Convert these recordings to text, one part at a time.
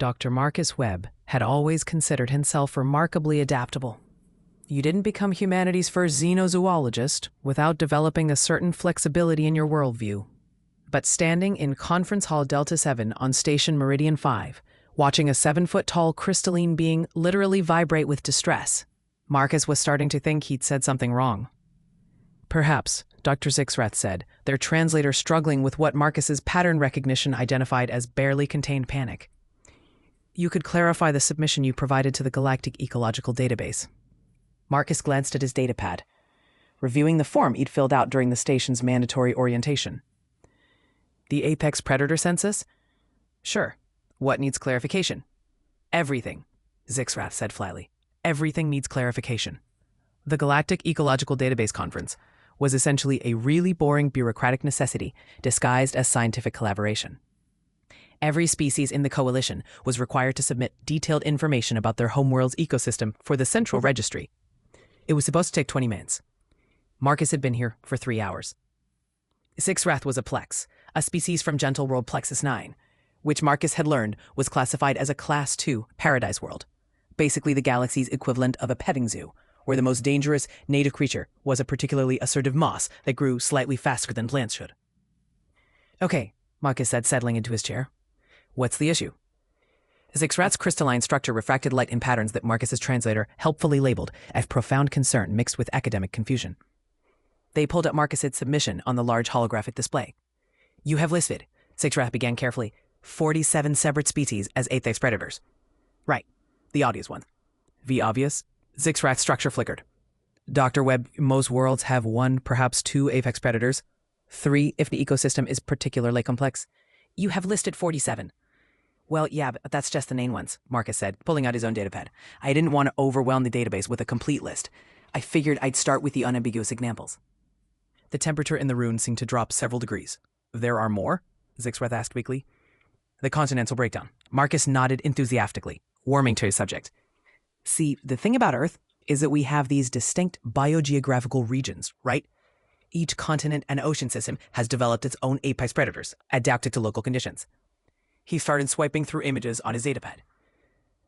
Dr. Marcus Webb had always considered himself remarkably adaptable. You didn't become humanity's first xenozoologist without developing a certain flexibility in your worldview. But standing in Conference Hall Delta 7 on Station Meridian 5, watching a 7-foot-tall crystalline being literally vibrate with distress, Marcus was starting to think he'd said something wrong. Perhaps, Dr. Zixrath said, their translator struggling with what Marcus's pattern recognition identified as barely contained panic. You could clarify the submission you provided to the Galactic Ecological Database. Marcus glanced at his datapad, reviewing the form he'd filled out during the station's mandatory orientation. The apex predator census? Sure. What needs clarification? Everything, Zixrath said flatly. Everything needs clarification. The Galactic Ecological Database Conference was essentially a really boring bureaucratic necessity disguised as scientific collaboration. Every species in the coalition was required to submit detailed information about their homeworld's ecosystem for the central registry. It was supposed to take 20 minutes. Marcus had been here for 3 hours. Zixrath was a plex, a species from Gentle World Plexus 9, which Marcus had learned was classified as a Class 2 paradise world, basically the galaxy's equivalent of a petting zoo, where the most dangerous native creature was a particularly assertive moss that grew slightly faster than plants should. Okay, Marcus said, settling into his chair. What's the issue? Zixrath's crystalline structure refracted light in patterns that Marcus's translator helpfully labeled as profound concern mixed with academic confusion. They pulled up Marcus's submission on the large holographic display. You have listed, Zixrath began carefully, 47 separate species as apex predators. Right, the obvious ones. The obvious? Zixrath's structure flickered. Dr. Webb, most worlds have 1, perhaps 2 apex predators. 3 if the ecosystem is particularly complex. You have listed 47. Well, yeah, but that's just the main ones, Marcus said, pulling out his own datapad. I didn't want to overwhelm the database with a complete list. I figured I'd start with the unambiguous examples. The temperature in the room seemed to drop several degrees. There are more? Zixrath asked weakly. The continental breakdown. Marcus nodded enthusiastically, warming to his subject. See, the thing about Earth is that we have these distinct biogeographical regions, right? Each continent and ocean system has developed its own apex predators, adapted to local conditions. He started swiping through images on his datapad.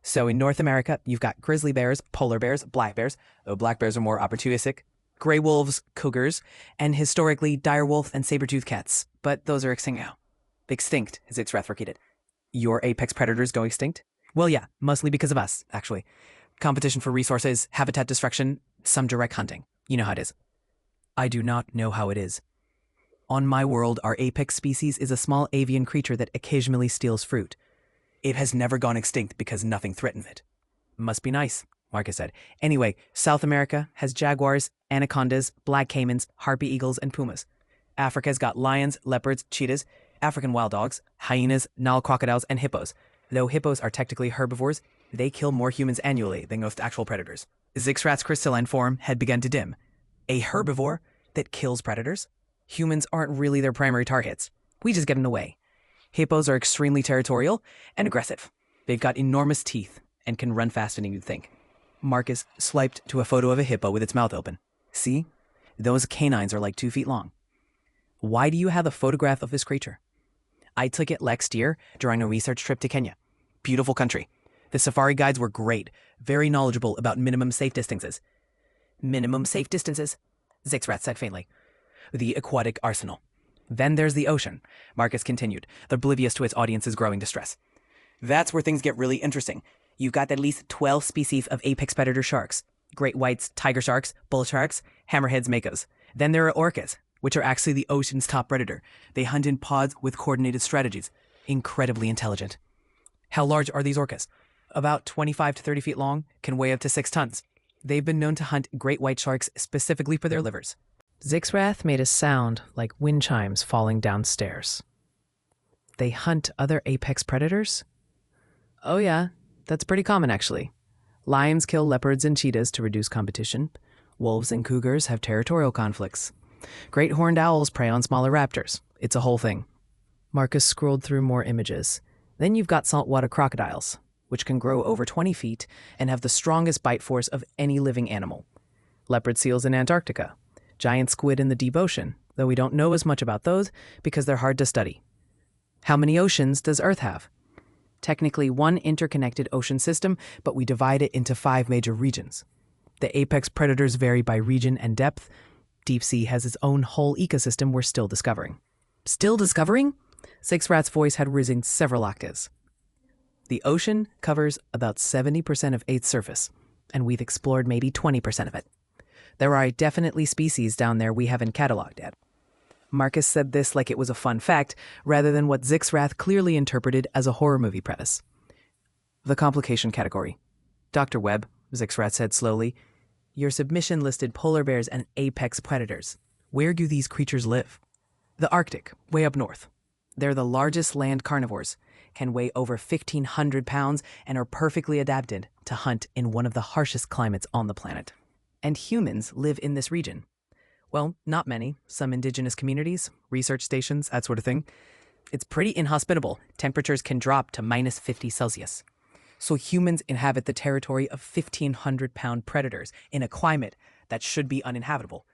So in North America, you've got grizzly bears, polar bears, black bears, though black bears are more opportunistic, gray wolves, cougars, and historically dire wolf and saber-toothed cats. But those are extinct now. Extinct, as Zixrath repeated. Your apex predators go extinct? Well, yeah, mostly because of us, actually. Competition for resources, habitat destruction, some direct hunting. You know how it is. I do not know how it is. On my world, our apex species is a small avian creature that occasionally steals fruit. It has never gone extinct because nothing threatens it. Must be nice, Marcus said. Anyway, South America has jaguars, anacondas, black caimans, harpy eagles, and pumas. Africa's got lions, leopards, cheetahs, African wild dogs, hyenas, Nile crocodiles, and hippos. Though hippos are technically herbivores, they kill more humans annually than most actual predators. Zixrath's crystalline form had begun to dim. A herbivore that kills predators? Humans aren't really their primary targets. We just get in the way. Hippos are extremely territorial and aggressive. They've got enormous teeth and can run faster than you'd think. Marcus swiped to a photo of a hippo with its mouth open. See? Those canines are like 2 feet long. Why do you have a photograph of this creature? I took it last year during a research trip to Kenya. Beautiful country. The safari guides were great, very knowledgeable about minimum safe distances. Minimum safe distances? Zixrath said faintly. The aquatic arsenal. Then there's the ocean, Marcus continued, oblivious to his audience's growing distress. That's where things get really interesting. You've got at least 12 species of apex predator sharks. Great whites, tiger sharks, bull sharks, hammerheads, makos. Then there are orcas, which are actually the ocean's top predator. They hunt in pods with coordinated strategies. Incredibly intelligent. How large are these orcas? About 25 to 30 feet long, can weigh up to 6 tons. They've been known to hunt great white sharks specifically for their livers. Zixrath made a sound like wind chimes falling downstairs. They hunt other apex predators? Oh yeah, that's pretty common actually. Lions kill leopards and cheetahs to reduce competition. Wolves and cougars have territorial conflicts. Great horned owls prey on smaller raptors. It's a whole thing. Marcus scrolled through more images. Then you've got saltwater crocodiles, which can grow over 20 feet and have the strongest bite force of any living animal. Leopard seals in Antarctica. Giant squid in the deep ocean, though we don't know as much about those because they're hard to study. How many oceans does Earth have? Technically one interconnected ocean system, but we divide it into 5 major regions. The apex predators vary by region and depth. Deep sea has its own whole ecosystem we're still discovering. Still discovering? Zixrat's voice had risen several octaves. The ocean covers about 70% of Earth's surface, and we've explored maybe 20% of it. There are definitely species down there we haven't cataloged yet. Marcus said this like it was a fun fact, rather than what Zixrath clearly interpreted as a horror movie premise. The complication category. Dr. Webb, Zixrath said slowly, your submission listed polar bears and apex predators. Where do these creatures live? The Arctic, way up north. They're the largest land carnivores, can weigh over 1,500 pounds, and are perfectly adapted to hunt in one of the harshest climates on the planet. And humans live in this region. Well, not many. Some indigenous communities, research stations, that sort of thing. It's pretty inhospitable. Temperatures can drop to minus 50 Celsius. So humans inhabit the territory of 1,500-pound predators in a climate that should be uninhabitable.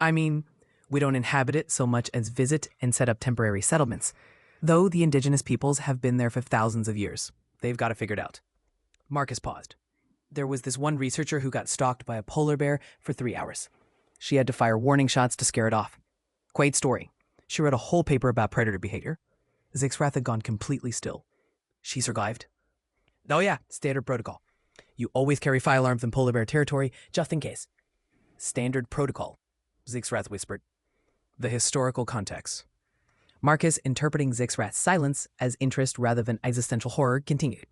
I mean, we don't inhabit it so much as visit and set up temporary settlements, though the indigenous peoples have been there for thousands of years. They've got it figured out. Marcus paused. There was this one researcher who got stalked by a polar bear for 3 hours. She had to fire warning shots to scare it off. Quaid story. She wrote a whole paper about predator behavior. Zixrath had gone completely still. She survived. Oh yeah, standard protocol. You always carry firearms in polar bear territory, just in case. Standard protocol, Zixrath whispered. The historical context. Marcus, interpreting Zixrath's silence as interest rather than existential horror, continued.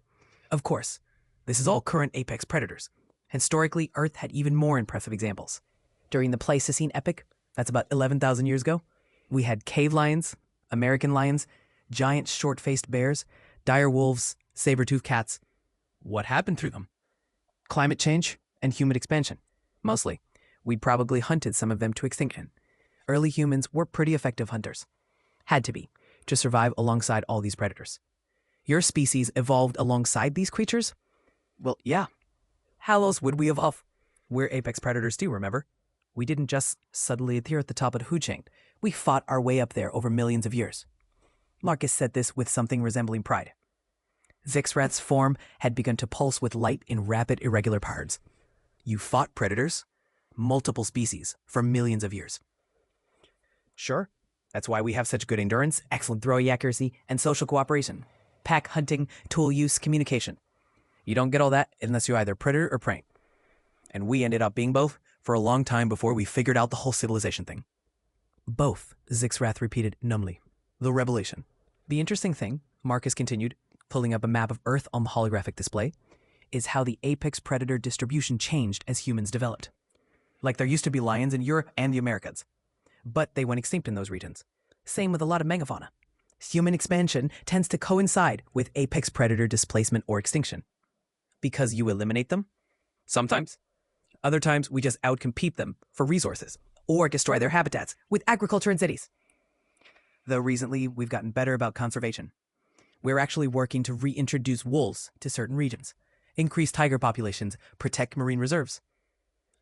Of course, this is all current apex predators. Historically, Earth had even more impressive examples. During the Pleistocene epoch, that's about 11,000 years ago, we had cave lions, American lions, giant short-faced bears, dire wolves, saber-toothed cats. What happened through them? Climate change and human expansion. Mostly. We'd probably hunted some of them to extinction. Early humans were pretty effective hunters. Had to be, to survive alongside all these predators. Your species evolved alongside these creatures? Well, yeah. How else would we evolve? We're apex predators too, remember? We didn't just suddenly appear at the top of the food chain. We fought our way up there over millions of years. Marcus said this with something resembling pride. Zixrath's form had begun to pulse with light in rapid, irregular parts. You fought predators? Multiple species, for millions of years. Sure. That's why we have such good endurance, excellent throwing accuracy, and social cooperation. Pack hunting, tool use, communication. You don't get all that unless you're either predator or prey. And we ended up being both for a long time before we figured out the whole civilization thing. Both, Zixrath repeated numbly. The revelation. The interesting thing, Marcus continued, pulling up a map of Earth on the holographic display, is how the apex predator distribution changed as humans developed. Like there used to be lions in Europe and the Americas, but they went extinct in those regions. Same with a lot of megafauna. Human expansion tends to coincide with apex predator displacement or extinction. Because you eliminate them? Sometimes. Other times we just outcompete them for resources or destroy their habitats with agriculture and cities. Though recently we've gotten better about conservation. We're actually working to reintroduce wolves to certain regions, increase tiger populations, protect marine reserves.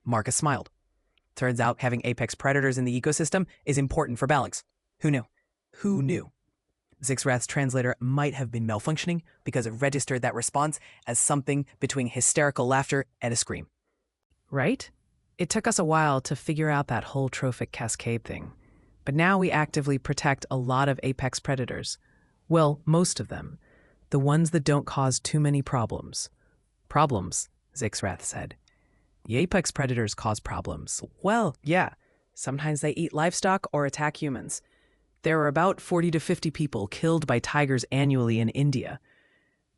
Marcus smiled. Turns out having apex predators in the ecosystem is important for balance. Who knew? Who knew? Zixrath's translator might have been malfunctioning because it registered that response as something between hysterical laughter and a scream. Right? It took us a while to figure out that whole trophic cascade thing. But now we actively protect a lot of apex predators. Well, most of them. The ones that don't cause too many problems. Problems, Zixrath said. The apex predators cause problems. Well, yeah. Sometimes they eat livestock or attack humans. There are about 40 to 50 people killed by tigers annually in India.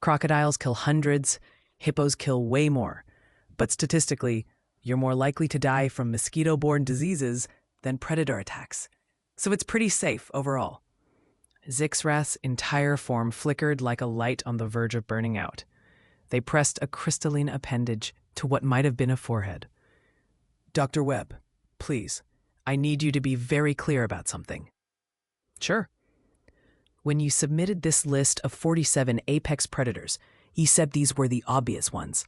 Crocodiles kill hundreds. Hippos kill way more. But statistically, you're more likely to die from mosquito-borne diseases than predator attacks. So it's pretty safe overall. Zixrath's entire form flickered like a light on the verge of burning out. They pressed a crystalline appendage to what might have been a forehead. Dr. Webb, please, I need you to be very clear about something. Sure. When you submitted this list of 47 apex predators, you said these were the obvious ones.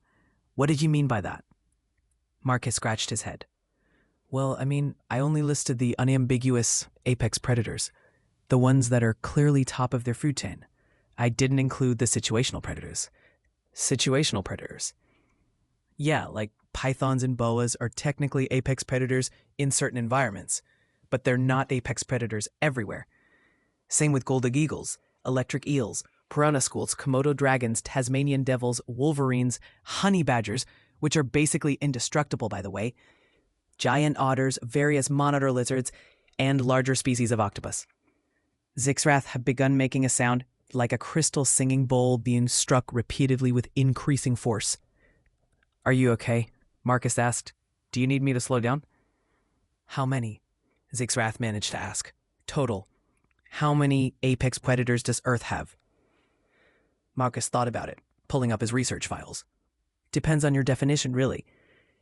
What did you mean by that? Marcus scratched his head. Well, I only listed the unambiguous apex predators, the ones that are clearly top of their food chain. I didn't include the situational predators. Situational predators. Yeah, like pythons and boas are technically apex predators in certain environments, but they're not apex predators everywhere. Same with golden eagles, electric eels, piranha schools, Komodo dragons, Tasmanian devils, wolverines, honey badgers, which are basically indestructible, by the way, giant otters, various monitor lizards, and larger species of octopus. Zixrath have begun making a sound like a crystal singing bowl being struck repeatedly with increasing force. "Are you okay?" Marcus asked. "Do you need me to slow down?" "How many?" Zixrath managed to ask. "Total. How many apex predators does Earth have?" Marcus thought about it, pulling up his research files. "Depends on your definition, really.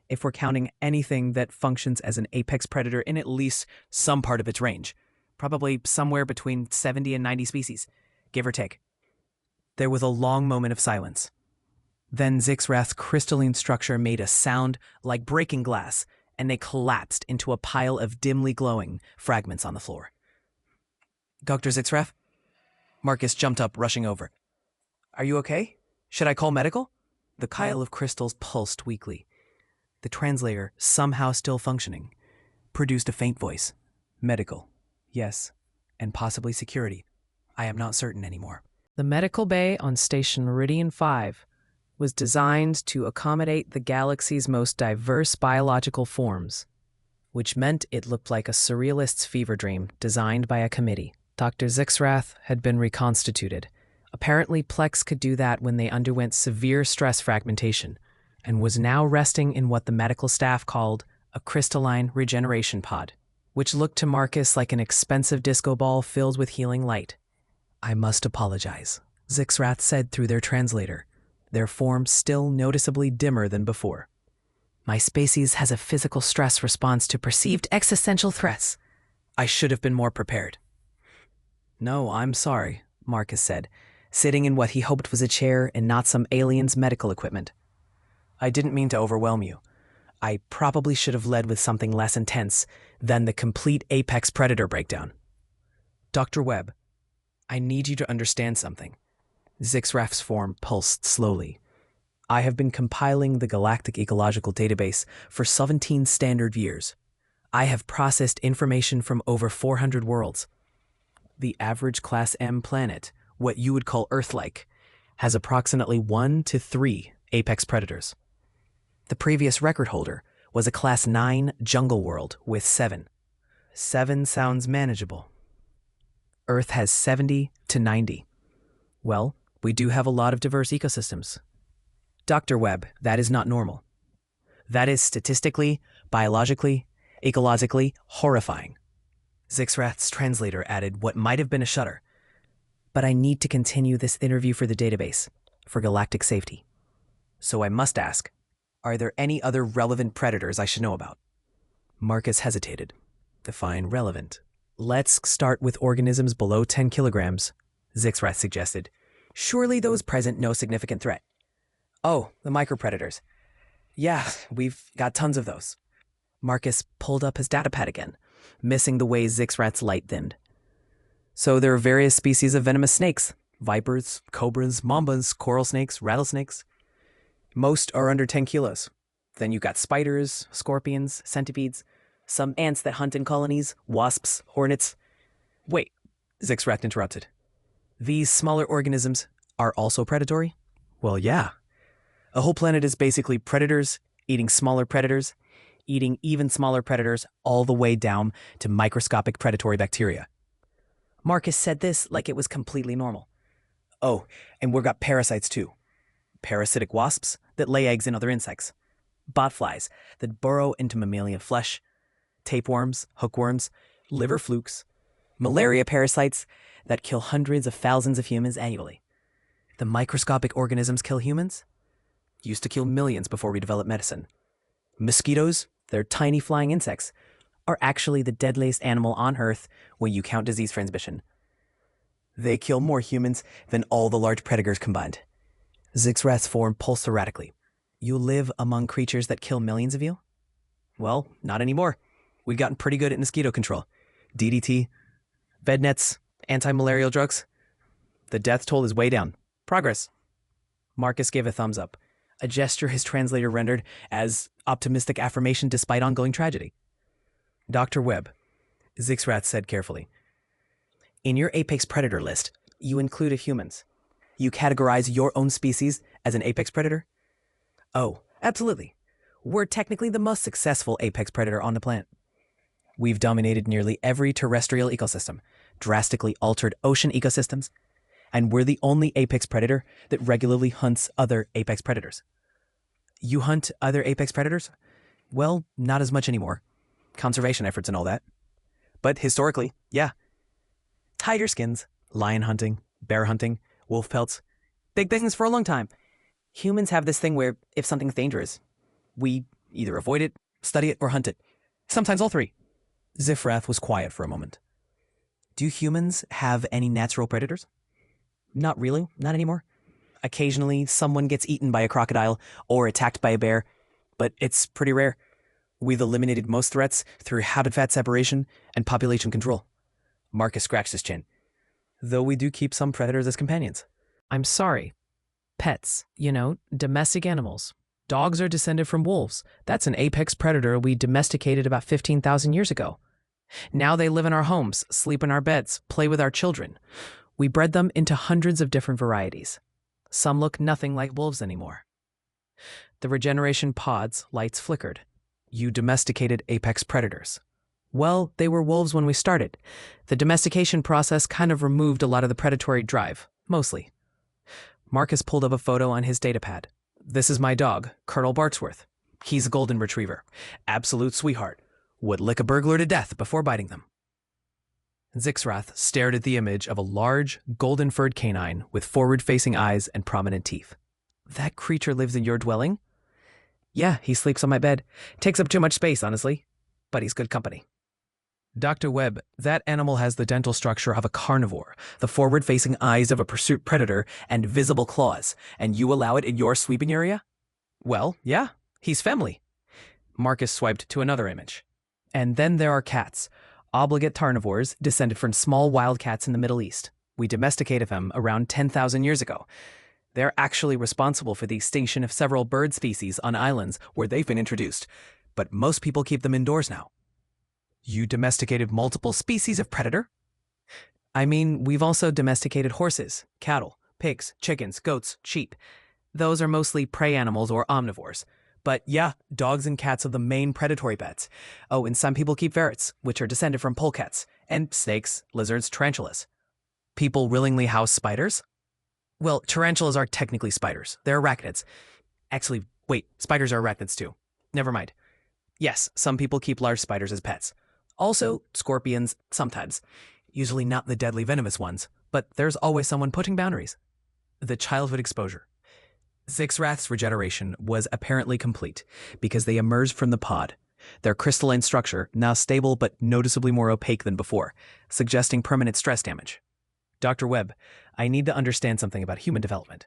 If we're counting anything that functions as an apex predator in at least some part of its range, probably somewhere between 70 and 90 species, give or take." There was a long moment of silence. Then Zixrath's crystalline structure made a sound like breaking glass, and they collapsed into a pile of dimly glowing fragments on the floor. "Dr. Zixrath?" Marcus jumped up, rushing over. "Are you okay? Should I call medical?" The pile of crystals pulsed weakly. The translator, somehow still functioning, produced a faint voice. "Medical. Yes. And possibly security. I am not certain anymore." The medical bay on Station Meridian 5 was designed to accommodate the galaxy's most diverse biological forms, which meant it looked like a surrealist's fever dream designed by a committee. Dr. Zixrath had been reconstituted. Apparently, Plex could do that when they underwent severe stress fragmentation, and was now resting in what the medical staff called a crystalline regeneration pod, which looked to Marcus like an expensive disco ball filled with healing light. "I must apologize," Zixrath said through their translator, their form still noticeably dimmer than before. "My species has a physical stress response to perceived existential threats. I should have been more prepared." "No, I'm sorry," Marcus said, sitting in what he hoped was a chair and not some alien's medical equipment. "I didn't mean to overwhelm you. I probably should have led with something less intense than the complete apex predator breakdown. Dr. Webb, I need you to understand something." Zixrath's form pulsed slowly. "I have been compiling the Galactic Ecological Database for 17 standard years. I have processed information from over 400 worlds. The average Class M planet, what you would call Earth-like, has approximately 1 to 3 apex predators. The previous record holder was a Class 9 jungle world with 7. 7 sounds manageable. Earth has 70 to 90. Well, we do have a lot of diverse ecosystems. Dr. Webb, that is not normal. That is statistically, biologically, ecologically horrifying." Zixrath's translator added what might have been a shudder. "But I need to continue this interview for the database, for galactic safety. So I must ask, are there any other relevant predators I should know about?" Marcus hesitated. "Define relevant." "Let's start with organisms below 10 kilograms, Zixrath suggested. "Surely those present no significant threat." "Oh, the micropredators. Yeah, we've got tons of those." Marcus pulled up his datapad again, missing the way Zixrath's light dimmed. "So there are various species of venomous snakes, vipers, cobras, mambas, coral snakes, rattlesnakes. Most are under 10 kilos. Then you've got spiders, scorpions, centipedes, some ants that hunt in colonies, wasps, hornets." "Wait," Zixrath interrupted. "These smaller organisms are also predatory?" "Well, yeah. A whole planet is basically predators eating smaller predators, eating even smaller predators all the way down to microscopic predatory bacteria." Marcus said this like it was completely normal. "Oh, and we've got parasites too. Parasitic wasps that lay eggs in other insects, botflies that burrow into mammalian flesh, tapeworms, hookworms, liver flukes, malaria parasites that kill hundreds of thousands of humans annually. The microscopic organisms kill humans? Used to kill millions before we developed medicine. Mosquitoes, they're tiny flying insects, are actually the deadliest animal on Earth when you count disease transmission. They kill more humans than all the large predators combined." Zixrath's form pulsed erratically. "You live among creatures that kill millions of you?" "Well, not anymore. We've gotten pretty good at mosquito control. DDT, bed nets, anti-malarial drugs. The death toll is way down. Progress. Marcus gave a thumbs up, a gesture his translator rendered as optimistic affirmation despite ongoing tragedy. Dr. Webb, Zixrath said carefully, in your apex predator list, you included humans. You categorize your own species as an apex predator? Oh, absolutely. We're technically the most successful apex predator on the planet. We've dominated nearly every terrestrial ecosystem, drastically altered ocean ecosystems, and we're the only apex predator that regularly hunts other apex predators. You hunt other apex predators? Well, not as much anymore. Conservation efforts and all that. But historically, yeah. Tiger skins, lion hunting, bear hunting, wolf pelts. Big things for a long time. Humans have this thing where if something's dangerous, we either avoid it, study it, or hunt it. Sometimes all three. Zifrath was quiet for a moment. Do humans have any natural predators? Not really, not anymore. Occasionally, someone gets eaten by a crocodile or attacked by a bear, but it's pretty rare. We've eliminated most threats through habitat separation and population control. Marcus scratched his chin. Though we do keep some predators as companions. I'm sorry. Pets, domestic animals. Dogs are descended from wolves. That's an apex predator we domesticated about 15,000 years ago. Now they live in our homes, sleep in our beds, play with our children. We bred them into hundreds of different varieties. Some look nothing like wolves anymore. The regeneration pod's lights flickered. You domesticated apex predators. Well, they were wolves when we started. The domestication process kind of removed a lot of the predatory drive, mostly. Marcus pulled up a photo on his datapad. This is my dog, Colonel Barksworth. He's a golden retriever. Absolute sweetheart. Would lick a burglar to death before biting them. Zixrath stared at the image of a large, golden-furred canine with forward-facing eyes and prominent teeth. That creature lives in your dwelling? Yeah, he sleeps on my bed. Takes up too much space, honestly. But he's good company. Dr. Webb, that animal has the dental structure of a carnivore, the forward-facing eyes of a pursuit predator, and visible claws, and you allow it in your sleeping area? Well, yeah, he's family. Marcus swiped to another image. And then there are cats, obligate carnivores descended from small wild cats in the Middle East. We domesticated them around 10,000 years ago. They're actually responsible for the extinction of several bird species on islands where they've been introduced, but most people keep them indoors now. You domesticated multiple species of predator? I mean, we've also domesticated horses, cattle, pigs, chickens, goats, sheep. Those are mostly prey animals or omnivores. But yeah, dogs and cats are the main predatory pets. Oh, and some people keep ferrets, which are descended from polecats, and snakes, lizards, tarantulas. People willingly house spiders? Well, tarantulas are technically spiders. They're arachnids. Actually, wait, spiders are arachnids too. Never mind. Yes, some people keep large spiders as pets. Also, scorpions, sometimes. Usually not the deadly venomous ones, but there's always someone putting boundaries. The childhood exposure. Zixrath's regeneration was apparently complete because they emerged from the pod, their crystalline structure now stable but noticeably more opaque than before, suggesting permanent stress damage. Dr. Webb, I need to understand something about human development.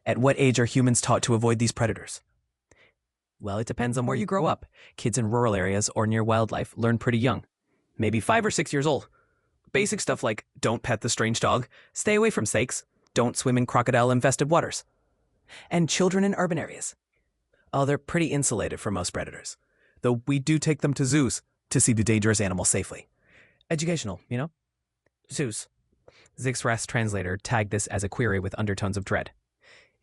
At what age are humans taught to avoid these predators? Well, it depends on where you grow up. Kids in rural areas or near wildlife learn pretty young, maybe 5 or 6 years old. Basic stuff like don't pet the strange dog, stay away from snakes, don't swim in crocodile-infested waters. And children in urban areas. Oh, they're pretty insulated from most predators, though we do take them to zoos to see the dangerous animals safely. Educational, Zoos. Zixrath's translator tagged this as a query with undertones of dread.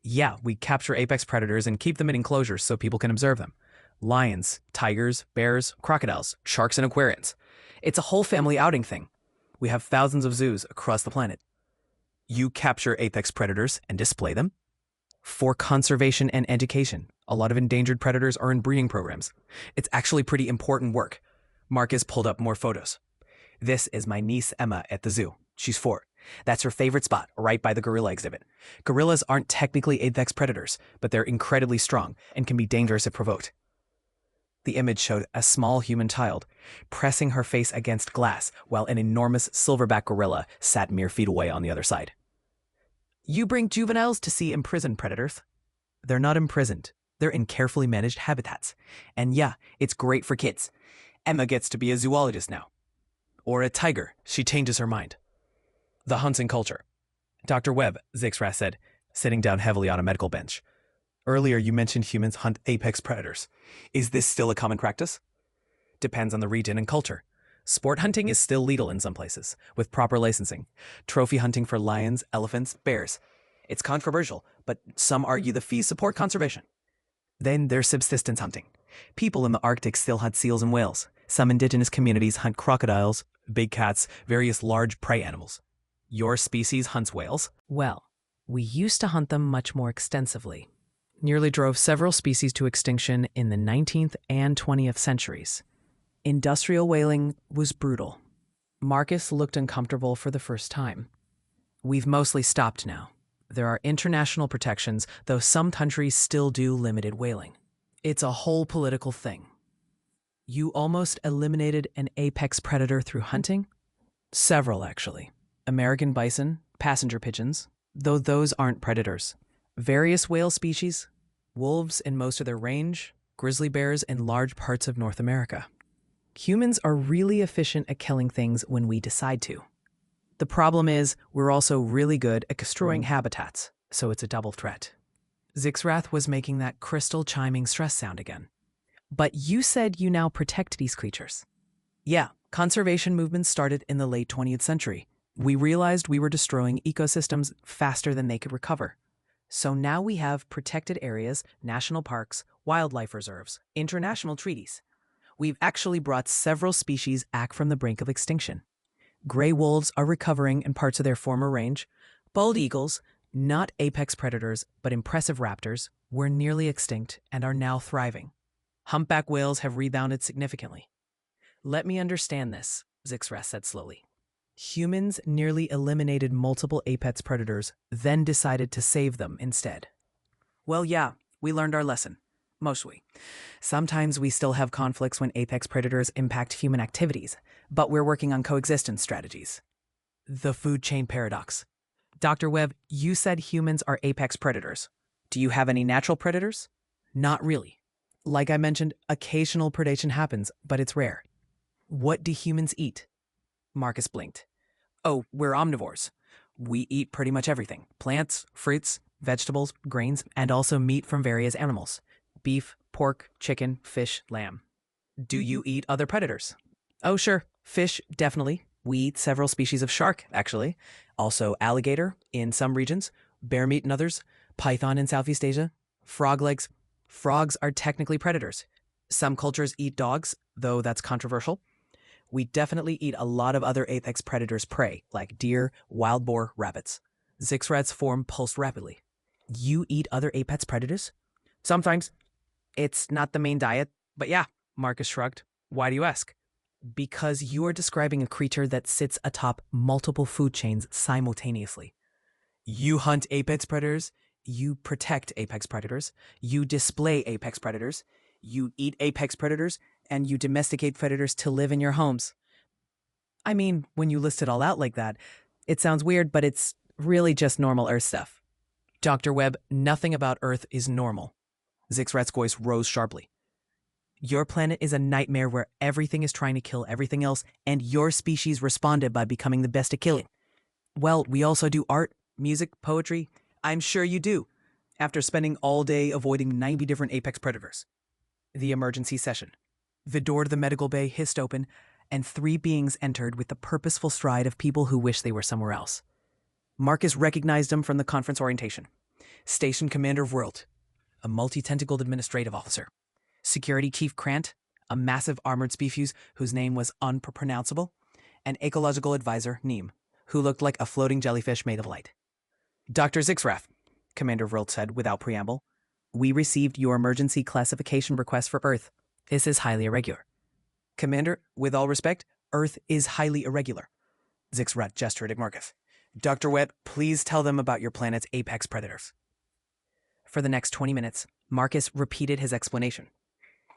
Yeah, we capture apex predators and keep them in enclosures so people can observe them. Lions, tigers, bears, crocodiles, sharks, and aquarians. It's a whole family outing thing. We have thousands of zoos across the planet. You capture apex predators and display them? For conservation and education. A lot of endangered predators are in breeding programs. It's actually pretty important work. Marcus pulled up more photos. This is my niece Emma at the zoo. She's 4. That's her favorite spot, right by the gorilla exhibit. Gorillas aren't technically apex predators, but they're incredibly strong and can be dangerous if provoked. The image showed a small human child pressing her face against glass while an enormous silverback gorilla sat mere feet away on the other side. You bring juveniles to see imprisoned predators. They're not imprisoned. They're in carefully managed habitats. And yeah, it's great for kids. Emma gets to be a zoologist now. Or a tiger. She changes her mind. The hunting culture. Dr. Webb, Zixrath said, sitting down heavily on a medical bench. Earlier, you mentioned humans hunt apex predators. Is this still a common practice? Depends on the region and culture. Sport hunting is still legal in some places, with proper licensing. Trophy hunting for lions, elephants, bears. It's controversial, but some argue the fees support conservation. Then there's subsistence hunting. People in the Arctic still hunt seals and whales. Some indigenous communities hunt crocodiles, big cats, various large prey animals. Your species hunts whales? Well, we used to hunt them much more extensively. Nearly drove several species to extinction in the 19th and 20th centuries. Industrial whaling was brutal. Marcus looked uncomfortable for the first time. We've mostly stopped now. There are international protections, though some countries still do limited whaling. It's a whole political thing. You almost eliminated an apex predator through hunting? Several, actually. American bison, passenger pigeons, though those aren't predators. Various whale species, wolves in most of their range, grizzly bears in large parts of North America. Humans are really efficient at killing things when we decide to. The problem is, we're also really good at destroying habitats, so it's a double threat. Zixrath was making that crystal chiming stress sound again. But you said you now protect these creatures. Yeah, conservation movements started in the late 20th century. We realized we were destroying ecosystems faster than they could recover. So now we have protected areas, national parks, wildlife reserves, international treaties. We've actually brought several species back from the brink of extinction. Gray wolves are recovering in parts of their former range. Bald eagles, not apex predators, but impressive raptors, were nearly extinct and are now thriving. Humpback whales have rebounded significantly. Let me understand this, Zixrath said slowly. Humans nearly eliminated multiple apex predators, then decided to save them instead. Well, yeah, we learned our lesson. Mostly. Sometimes we still have conflicts when apex predators impact human activities, but we're working on coexistence strategies. The food chain paradox. Dr. Webb, you said humans are apex predators. Do you have any natural predators? Not really. Like I mentioned, occasional predation happens, but it's rare. What do humans eat? Marcus blinked. Oh, we're omnivores. We eat pretty much everything. Plants, fruits, vegetables, grains, and also meat from various animals. Beef, pork, chicken, fish, lamb. Do you eat other predators? Oh, sure. Fish, definitely. We eat several species of shark, actually. Also alligator in some regions, bear meat in others, python in Southeast Asia, frog legs. Frogs are technically predators. Some cultures eat dogs, though that's controversial. We definitely eat a lot of other apex predators' prey, like deer, wild boar, rabbits. Zixrath's form pulsed rapidly. You eat other apex predators? Sometimes. It's not the main diet, but yeah, Marcus shrugged. Why do you ask? Because you are describing a creature that sits atop multiple food chains simultaneously. You hunt apex predators, you protect apex predators, you display apex predators, you eat apex predators, and you domesticate predators to live in your homes. I mean, when you list it all out like that, it sounds weird, but it's really just normal Earth stuff. Dr. Webb, nothing about Earth is normal. Zixrath's voice rose sharply. Your planet is a nightmare where everything is trying to kill everything else, and your species responded by becoming the best at killing. Well, we also do art, music, poetry. I'm sure you do, after spending all day avoiding 90 different apex predators. The emergency session. The door to the medical bay hissed open, and 3 beings entered with the purposeful stride of people who wish they were somewhere else. Marcus recognized them from the conference orientation. Station Commander World, a multi-tentacled administrative officer. Security Chief Krant, a massive armored species whose name was unpronounceable. And Ecological Advisor Neem, who looked like a floating jellyfish made of light. Dr. Zixrath, Commander Vrult said without preamble, we received your emergency classification request for Earth. This is highly irregular. Commander, with all respect, Earth is highly irregular. Zixrath gestured at Marcus. Dr. Webb, please tell them about your planet's apex predators. For the next 20 minutes, Marcus repeated his explanation.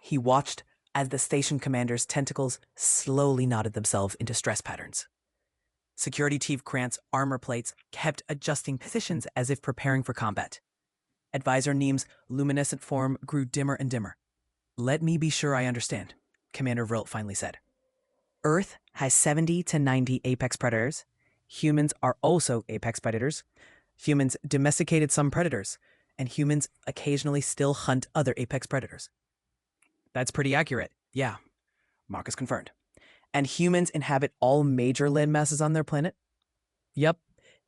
He watched as the station commander's tentacles slowly knotted themselves into stress patterns. Security Chief Krant's armor plates kept adjusting positions as if preparing for combat. Advisor Neem's luminescent form grew dimmer and dimmer. Let me be sure I understand, Commander Vrult finally said. Earth has 70 to 90 apex predators, Humans are also apex predators. Humans domesticated some predators, and humans occasionally still hunt other apex predators. That's pretty accurate. Yeah, Marcus confirmed. And humans inhabit all major land masses on their planet? Yep,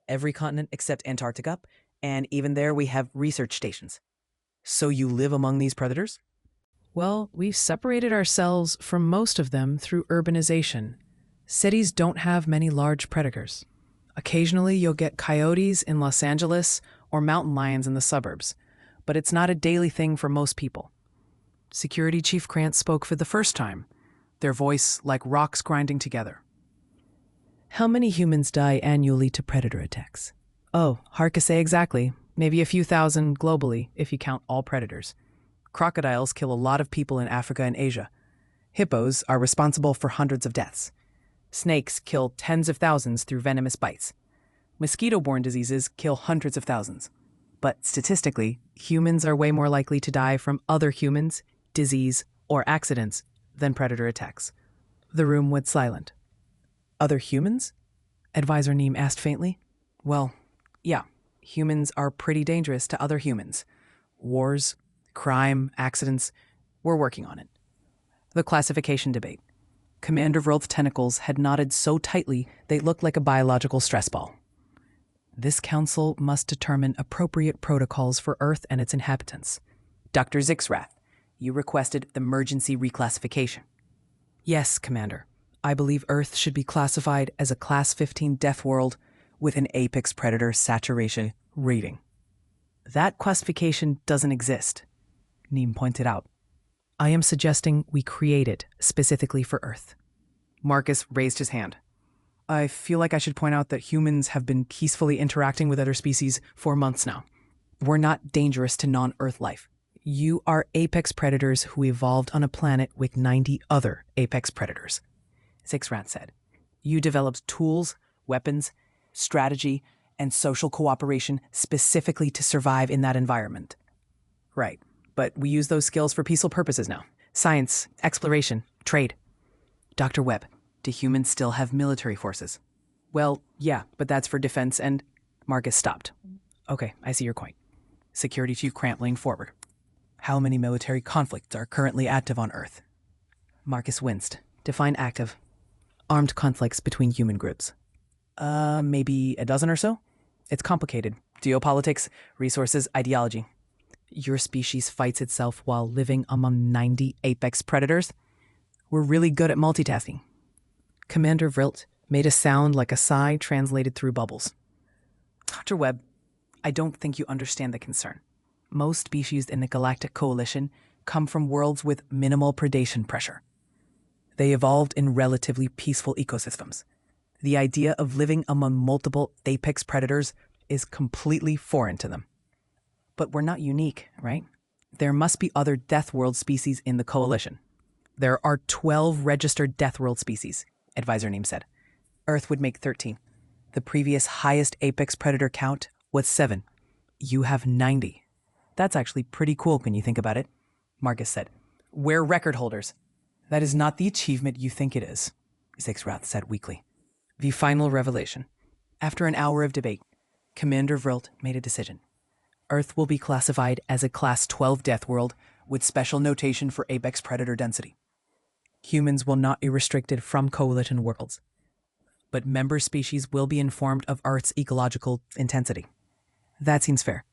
every continent except Antarctica, and even there we have research stations. So you live among these predators? Well, we've separated ourselves from most of them through urbanization. Cities don't have many large predators. Occasionally, you'll get coyotes in Los Angeles or mountain lions in the suburbs, but it's not a daily thing for most people. Security Chief Krantz spoke for the first time, their voice like rocks grinding together. How many humans die annually to predator attacks? Oh, hard to say exactly. Maybe a few thousand globally, if you count all predators. Crocodiles kill a lot of people in Africa and Asia. Hippos are responsible for hundreds of deaths. Snakes kill tens of thousands through venomous bites. Mosquito-borne diseases kill hundreds of thousands. But statistically, humans are way more likely to die from other humans, disease, or accidents than predator attacks. The room went silent. Other humans? Advisor Neem asked faintly. Well, yeah, humans are pretty dangerous to other humans. Wars, crime, accidents, we're working on it. The classification debate. Commander Vrolth's tentacles had knotted so tightly they looked like a biological stress ball. This council must determine appropriate protocols for Earth and its inhabitants. Dr. Zixrath, you requested the emergency reclassification. Yes, Commander. I believe Earth should be classified as a Class 15 death world with an apex predator saturation rating. That classification doesn't exist, Neem pointed out. I am suggesting we create it specifically for Earth. Marcus raised his hand. I feel like I should point out that humans have been peacefully interacting with other species for months now. We're not dangerous to non-Earth life. You are apex predators who evolved on a planet with 90 other apex predators, Zixrath said. You developed tools, weapons, strategy, and social cooperation specifically to survive in that environment. Right. But we use those skills for peaceful purposes now. Science, exploration, trade. Dr. Webb, do humans still have military forces? Well, yeah, but that's for defense and... Marcus stopped. Okay, I see your point. Security Chief Krantz leaned forward. How many military conflicts are currently active on Earth? Marcus winced. Define active. Armed conflicts between human groups. Maybe a dozen or so? It's complicated. Geopolitics, resources, ideology. Your species fights itself while living among 90 apex predators? We're really good at multitasking. Commander Vrolth made a sound like a sigh translated through bubbles. Dr. Webb, I don't think you understand the concern. Most species in the Galactic Coalition come from worlds with minimal predation pressure. They evolved in relatively peaceful ecosystems. The idea of living among multiple apex predators is completely foreign to them. But we're not unique, right? There must be other Death World species in the Coalition. There are 12 registered Death World species, Advisor Neem said. Earth would make 13. The previous highest apex predator count was 7. You have 90. That's actually pretty cool when you think about it, Marcus said. We're record holders. That is not the achievement you think it is, Zixrath said weakly. The final revelation. After an hour of debate, Commander Vrolth made a decision. Earth will be classified as a Class 12 death world with special notation for apex predator density. Humans will not be restricted from Coalition worlds, but member species will be informed of Earth's ecological intensity. That seems fair,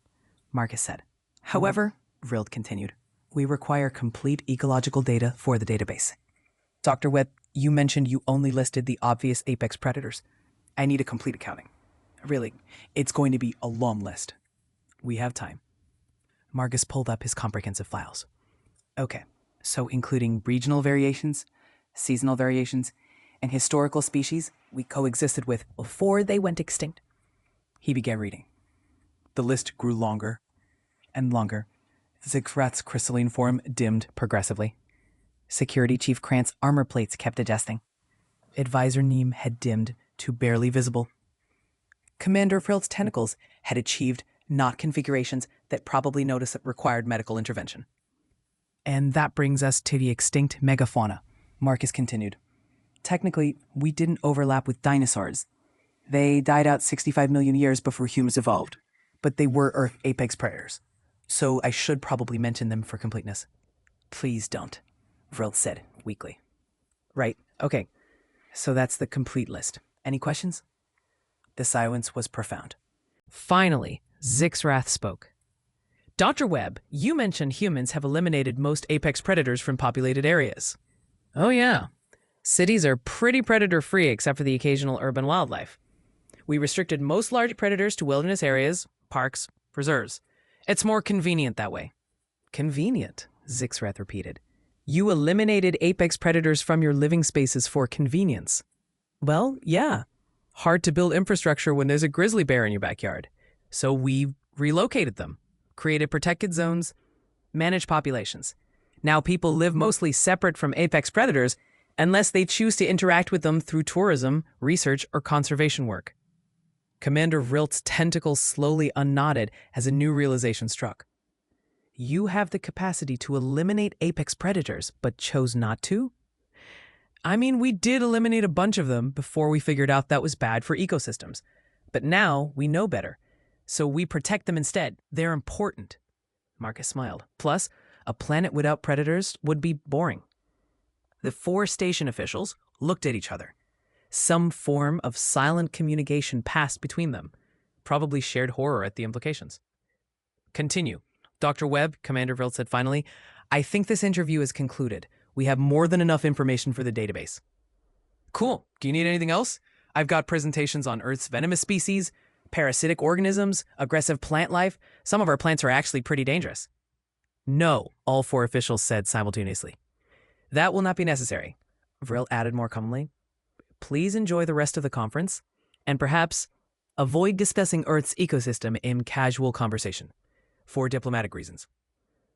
Marcus said. However, Vrolth continued, we require complete ecological data for the database. Dr. Webb, you mentioned you only listed the obvious apex predators. I need a complete accounting. Really, it's going to be a long list. We have time. Marcus pulled up his comprehensive files. Okay, so including regional variations, seasonal variations, and historical species we coexisted with before they went extinct. He began reading. The list grew longer and longer. Zixrath's crystalline form dimmed progressively. Security Chief Krantz's armor plates kept adjusting. Advisor Neem had dimmed to barely visible. Commander Vrolth's tentacles had achieved not configurations that probably required medical intervention. And that brings us to the extinct megafauna, Marcus continued. Technically, we didn't overlap with dinosaurs. They died out 65 million years before humans evolved. But they were Earth apex predators. So I should probably mention them for completeness. Please don't, Vrill said weakly. Right, okay. So that's the complete list. Any questions? The silence was profound. Finally, Zixrath spoke. Dr. Webb, you mentioned humans have eliminated most apex predators from populated areas. Oh yeah. Cities are pretty predator-free except for the occasional urban wildlife. We restricted most large predators to wilderness areas, parks, reserves. It's more convenient that way. Convenient, Zixrath repeated. You eliminated apex predators from your living spaces for convenience. Well, yeah. Hard to build infrastructure when there's a grizzly bear in your backyard. So we relocated them, created protected zones, managed populations. Now people live mostly separate from apex predators unless they choose to interact with them through tourism, research, or conservation work. Commander Vrilt's tentacles slowly unknotted as a new realization struck. You have the capacity to eliminate apex predators, but chose not to? I mean, we did eliminate a bunch of them before we figured out that was bad for ecosystems. But now we know better, so we protect them instead. They're important. Marcus smiled. Plus, a planet without predators would be boring. The 4 station officials looked at each other. Some form of silent communication passed between them, probably shared horror at the implications. Continue. Dr. Webb, Commander Vrilt said finally, I think this interview is concluded. We have more than enough information for the database. Cool. Do you need anything else? I've got presentations on Earth's venomous species, parasitic organisms, aggressive plant life. Some of our plants are actually pretty dangerous. No, all 4 officials said simultaneously. That will not be necessary, Vrill added more calmly. Please enjoy the rest of the conference, and perhaps avoid discussing Earth's ecosystem in casual conversation, for diplomatic reasons.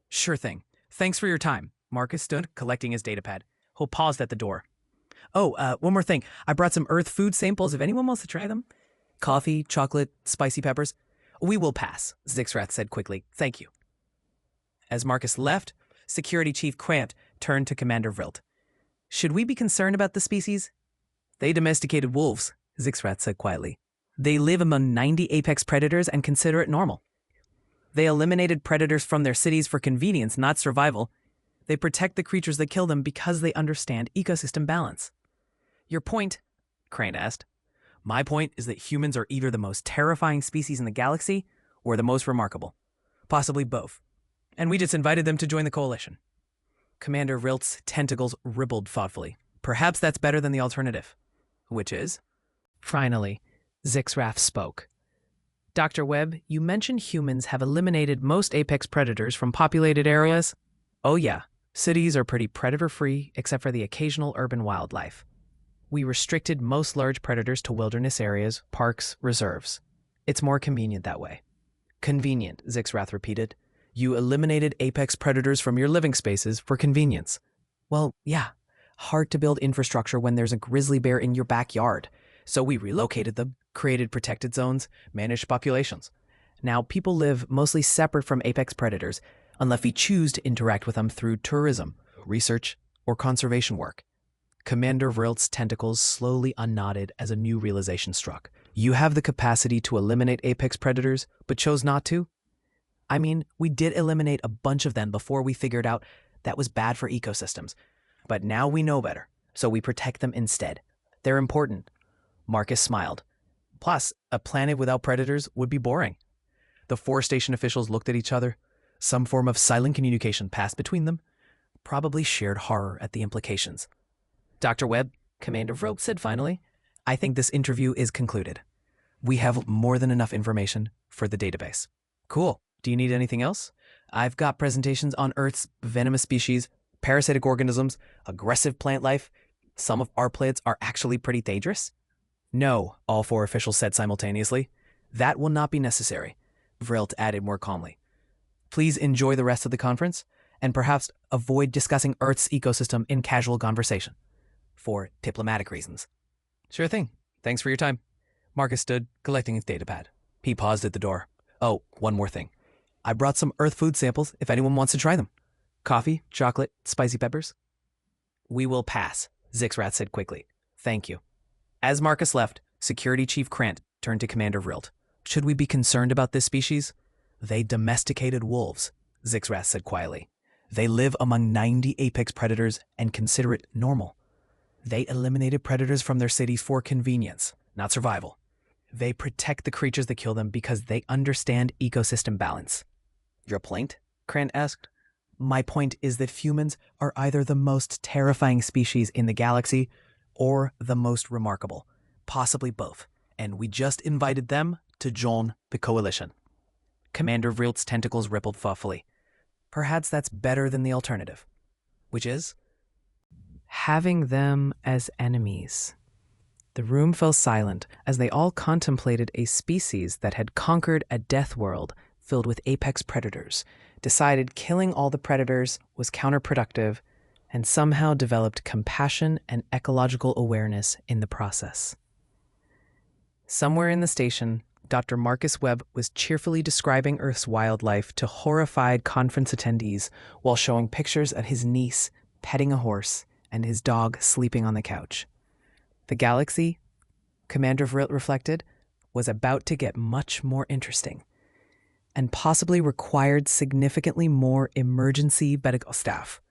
Sure thing. Thanks for your time. Marcus stood, collecting his datapad. He paused at the door. Oh, one more thing. I brought some Earth food samples if anyone wants to try them. Coffee, chocolate, spicy peppers. We will pass, Zixrath said quickly. Thank you. As Marcus left, Security Chief Krant turned to Commander Vrilt. Should we be concerned about the species? They domesticated wolves, Zixrath said quietly. They live among 90 apex predators and consider it normal. They eliminated predators from their cities for convenience, not survival. They protect the creatures that kill them because they understand ecosystem balance. Your point? Krant asked. My point is that humans are either the most terrifying species in the galaxy or the most remarkable. Possibly both. And we just invited them to join the coalition. Commander Vrilt's tentacles rippled thoughtfully. Perhaps that's better than the alternative. Which is? Finally, Zixrath spoke. Dr. Webb, you mentioned humans have eliminated most apex predators from populated areas? Oh yeah, cities are pretty predator-free except for the occasional urban wildlife. We restricted most large predators to wilderness areas, parks, reserves. It's more convenient that way. Convenient, Zixrath repeated. You eliminated apex predators from your living spaces for convenience. Well, yeah. Hard to build infrastructure when there's a grizzly bear in your backyard. So we relocated them, created protected zones, managed populations. Now people live mostly separate from apex predators unless we choose to interact with them through tourism, research, or conservation work. Commander Vrilt's tentacles slowly unknotted as a new realization struck. You have the capacity to eliminate apex predators, but chose not to? I mean, we did eliminate a bunch of them before we figured out that was bad for ecosystems. But now we know better, so we protect them instead. They're important. Marcus smiled. Plus, a planet without predators would be boring. The 4 station officials looked at each other. Some form of silent communication passed between them, probably shared horror at the implications. Dr. Webb, Commander Vrilt said finally, I think this interview is concluded. We have more than enough information for the database. Cool. Do you need anything else? I've got presentations on Earth's venomous species, parasitic organisms, aggressive plant life. Some of our plants are actually pretty dangerous. No, all 4 officials said simultaneously. That will not be necessary, Vrilt added more calmly. Please enjoy the rest of the conference, and perhaps avoid discussing Earth's ecosystem in casual conversation, for diplomatic reasons. Sure thing. Thanks for your time. Marcus stood, collecting his datapad. He paused at the door. Oh, one more thing. I brought some Earth food samples if anyone wants to try them. Coffee, chocolate, spicy peppers. We will pass, Zixrath said quickly. Thank you. As Marcus left, Security Chief Krant turned to Commander Vrilt. Should we be concerned about this species? They domesticated wolves, Zixras said quietly. They live among 90 apex predators and consider it normal. They eliminated predators from their cities for convenience, not survival. They protect the creatures that kill them because they understand ecosystem balance. Your point? Krant asked. My point is that humans are either the most terrifying species in the galaxy or the most remarkable, possibly both, and we just invited them to join the coalition. Commander Vrilt's tentacles rippled thoughtfully. Perhaps that's better than the alternative. Which is? Having them as enemies. The room fell silent as they all contemplated a species that had conquered a death world filled with apex predators, decided killing all the predators was counterproductive, and somehow developed compassion and ecological awareness in the process. Somewhere in the station, Dr. Marcus Webb was cheerfully describing Earth's wildlife to horrified conference attendees while showing pictures of his niece petting a horse and his dog sleeping on the couch. The galaxy, Commander Vrilt reflected, was about to get much more interesting and possibly required significantly more emergency medical staff.